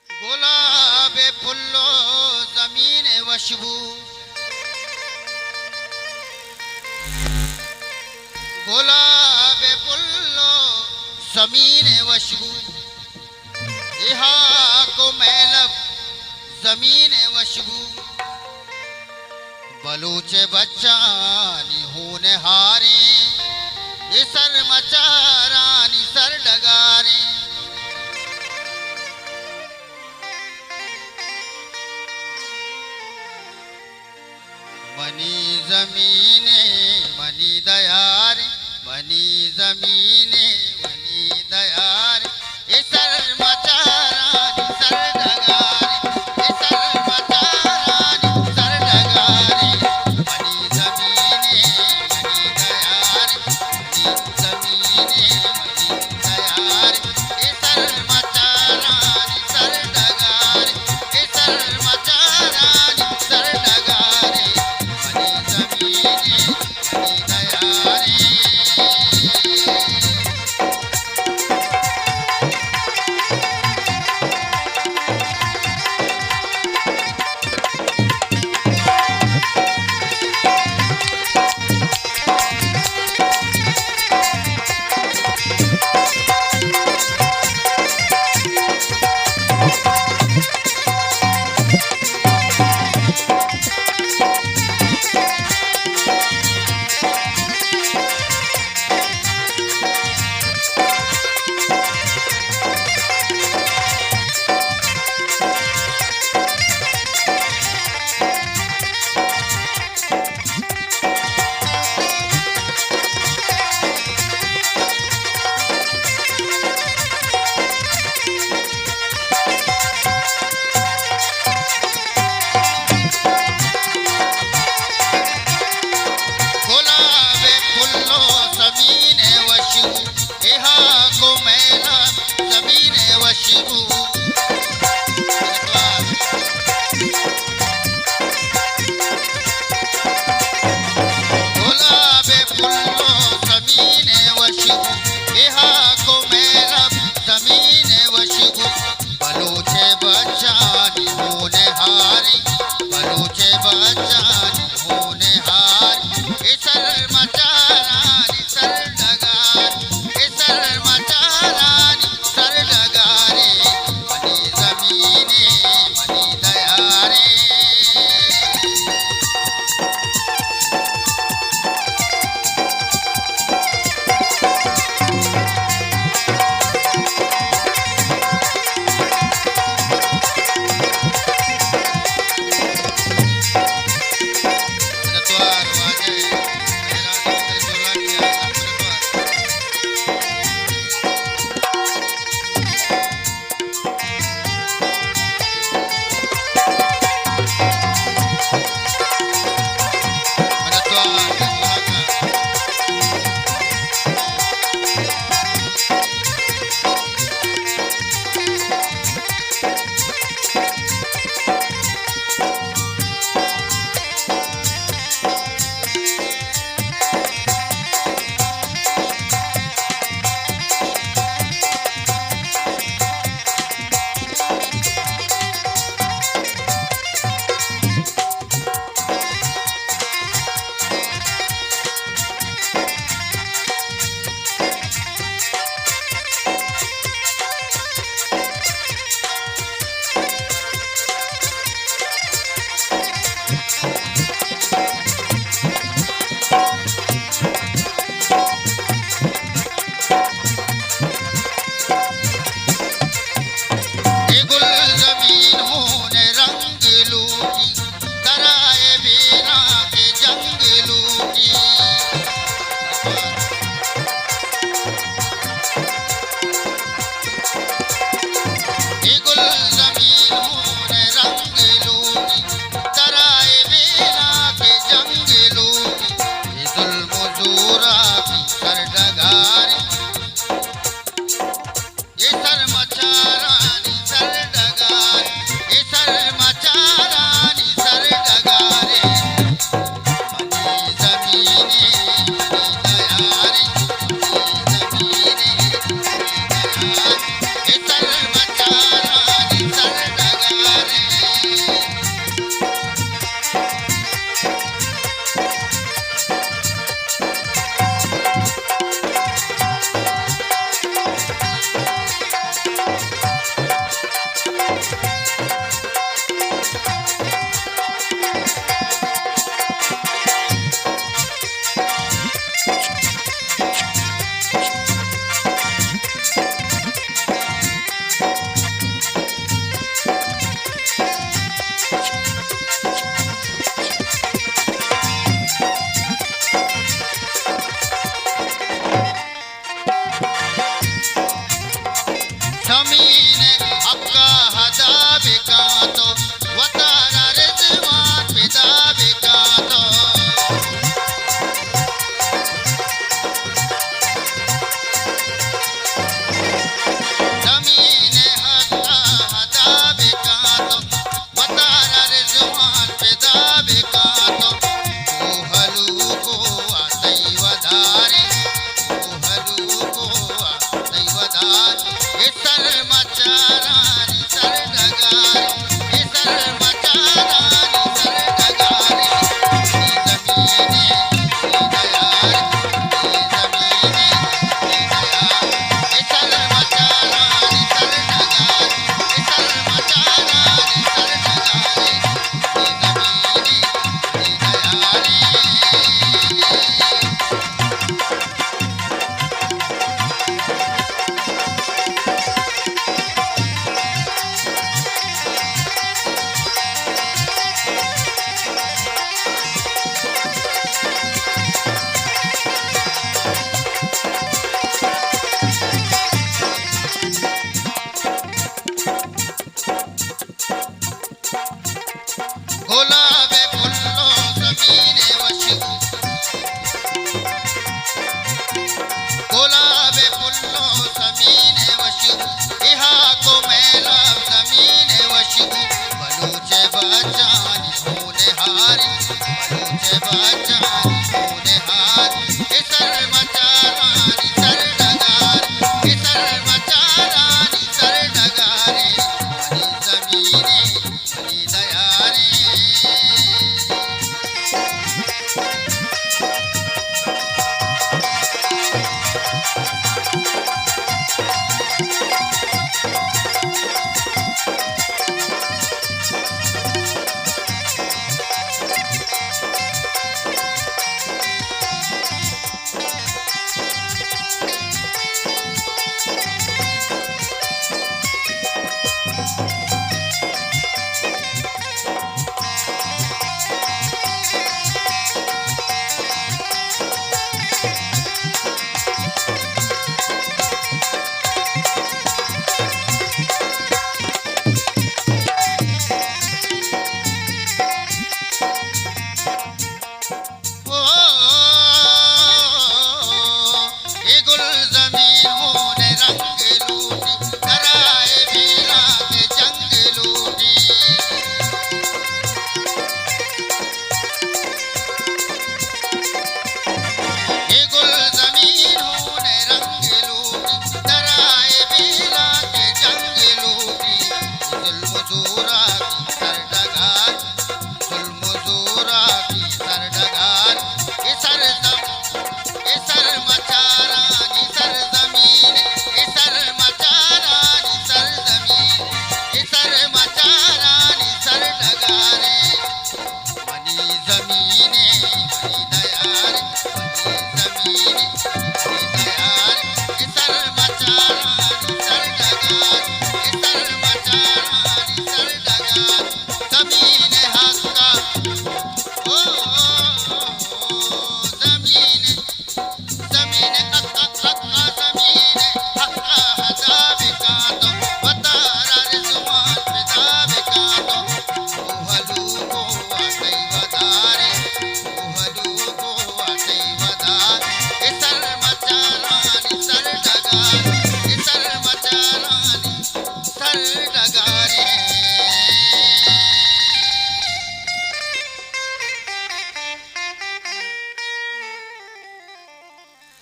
गुलाबे फुल्लो जमीन वशबू, गुलाबे फुल्लो जमीन वशबू, इहा को मैलब जमीन वशबू, बलूचे बच्चानी होने हारे, सर मचारानी सर डगारे, मनी जमीने मनी दयारे, मनी जमीने मनी दयारे, सर मचारानी सर डगारे, सर मचारानी सर डगारे, मनी जमीने मनी दयारे, मनी जमीने मनी दयारे, सर मचारानी सर डगारे, सर मचारानी सर डगारे, मनी जमीने मनी दयारे। सूरा की सरडगारी ये सर मचारानी सरडगारी ये सर मचारानी सरडगारी मनी जमीने मनी दयारी मनी जमीने मनी दयारी ये सर मचारानी सरडगारी ज़मीने अक्का हदा बिकातो वतारा रिजवान पिदा बिकातो ज़मीने अक्का हदा बिकातो वतारा रिजवान पिदा बिकातो कोहलू को आतई वधारी कोहलू को आतई वधारी ये सर मचारानी सरडगारी ये सर मचारानी सरडगारी मनी जमीने मनी दयारी मनी जमीने मनी दयारी ये सर मचारानी सरडगारी ये सर मचारानी सरडगारी मनी जमीने मनी दयारी गुलाबे फुल्लो ज़मीने वशू गुलाबे फुल्लो ज़मीने वशू इहा को मेला ज़मीने वशू बलूचे बचानी होने हारी बलूचे बचानी होने हारी ये सर मचारा